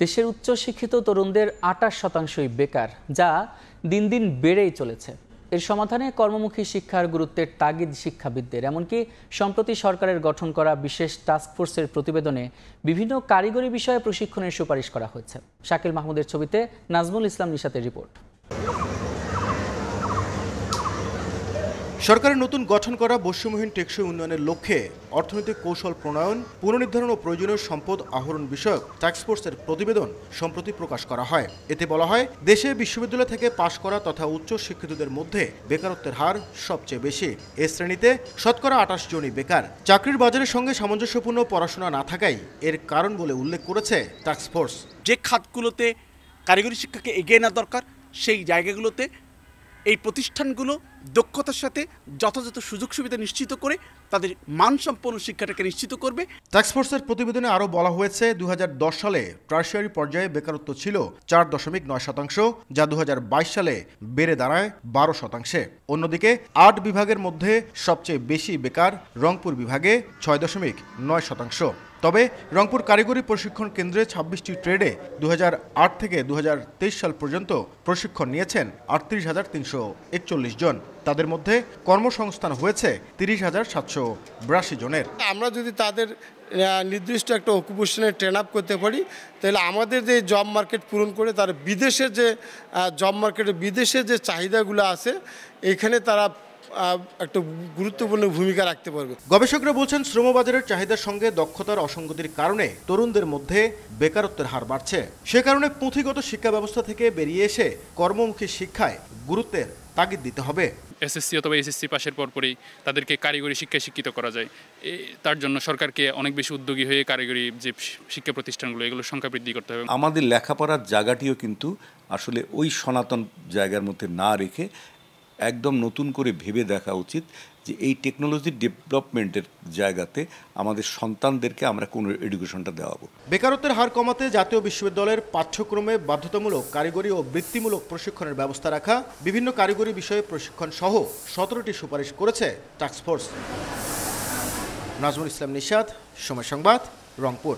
দেশের উচ্চশিক্ষিত তরুণদের ২৮% বেকার, যা দিন দিন বেড়েই চলেছে। এর সমাধানে কর্মমুখী শিক্ষার গুরুত্বের তাগিদ শিক্ষাবিদদের। এমনকি সম্প্রতি সরকারের গঠন করা বিশেষ টাস্কফোর্সের প্রতিবেদনে বিভিন্ন কারিগরি বিষয়ে প্রশিক্ষণের সুপারিশ করা হয়েছে। শাকিল মাহমুদের ছবিতে নাজমুল ইসলাম নিশাতের রিপোর্ট। সরকারের নতুন গঠন করা বৈষম্যহীন টেকসই উন্নয়নের লক্ষ্যে অর্থনৈতিক কৌশল প্রণয়ন, পুনর্নির্ধারণ ও প্রয়োজনীয় সম্পদ আহরণ বিষয়ক টাস্কফোর্সের প্রতিবেদন সম্প্রতি প্রকাশ করা হয়। এতে বলা হয়, দেশে বিশ্ববিদ্যালয় থেকে পাশ করা তথা উচ্চ শিক্ষিতদের মধ্যে বেকারত্বের হার সবচেয়ে বেশি। এ শ্রেণীতে শতকরা ২৮ জনই বেকার। চাকরির বাজারের সঙ্গে সামঞ্জস্যপূর্ণ পড়াশোনা না থাকাই এর কারণ বলে উল্লেখ করেছে টাস্কফোর্স। যে খাতগুলোতে কারিগরি শিক্ষাকে এগিয়ে নেওয়া দরকার, সেই জায়গাগুলোতে এই প্রতিষ্ঠানগুলো দক্ষতার সাথে যথাযথ সুযোগ সুবিধা নিশ্চিত করে তাদের মানসম্পন্ন শিক্ষাটাকে নিশ্চিত করবে। টাস্কফোর্সের প্রতিবেদনে আরও বলা হয়েছে, ২০১০ সালে টারশিয়ারি পর্যায়ে বেকারত্ব ছিল ৪.৯%, যা ২০২২ সালে বেড়ে দাঁড়ায় 12%। অন্যদিকে ৮ বিভাগের মধ্যে সবচেয়ে বেশি বেকার রংপুর বিভাগে ৬.৯%। তবে রংপুর কারিগরি প্রশিক্ষণ কেন্দ্রে ২৬টি ট্রেডে ২০০৮ থেকে ২০২৩ সাল পর্যন্ত প্রশিক্ষণ নিয়েছেন ৩৮,৩৪১ জন। তাদের মধ্যে কর্মসংস্থান হয়েছে ৩০,৭৮২ জনের। আমরা যদি তাদের নির্দিষ্ট একটা অকুপেশনে ট্রেন আপ করতে পারি, তাহলে আমাদের যে জব মার্কেট পূরণ করে তার বিদেশের যে জব মার্কেটে বিদেশের যে চাহিদাগুলো আছে, এখানে তারা একটা গুরুত্বপূর্ণ ভূমিকা রাখতে পারবে। গবেষকরা বলছেন, শ্রমবাজারের চাহিদার সঙ্গে দক্ষতার অসঙ্গতির কারণে তরুণদের মধ্যে বেকারত্বের হার বাড়ছে। সে কারণে পুঁথিগত শিক্ষা ব্যবস্থা থেকে বেরিয়ে এসে কর্মমুখী শিক্ষায় গুরুত্বের তাগিদ দিতে হবে। এসএসসি অথবা এসএসসি পাশের পরপরই তাদেরকে কারিগরি শিক্ষায় শিক্ষিত করা যায়। তার জন্য সরকারকে অনেক বেশি উদ্যোগী হয়ে কারিগরি যে শিক্ষা প্রতিষ্ঠানগুলো, এগুলোর সংখ্যা বৃদ্ধি করতে হবে। আমাদের লেখাপড়ার জায়গাটিও কিন্তু আসলে ওই সনাতন জায়গার মধ্যে না রেখে একদম নতুন করে ভেবে দেখা উচিত যে এই টেকনোলজি ডেভেলপমেন্টের জায়গাতে আমাদের সন্তানদেরকে আমরা কোন এডুকেশনটা দেওয়াবো। বেকারত্বের হার কমাতে জাতীয় বিশ্ববিদ্যালয়ের পাঠ্যক্রমে বাধ্যতামূলক কারিগরি ও বৃত্তিমূলক প্রশিক্ষণের ব্যবস্থা রাখা, বিভিন্ন কারিগরি বিষয়ে প্রশিক্ষণ সহ ১৭টি সুপারিশ করেছে টাস্কফোর্স। নাজমুল ইসলাম নিশাত, সময় সংবাদ, রংপুর।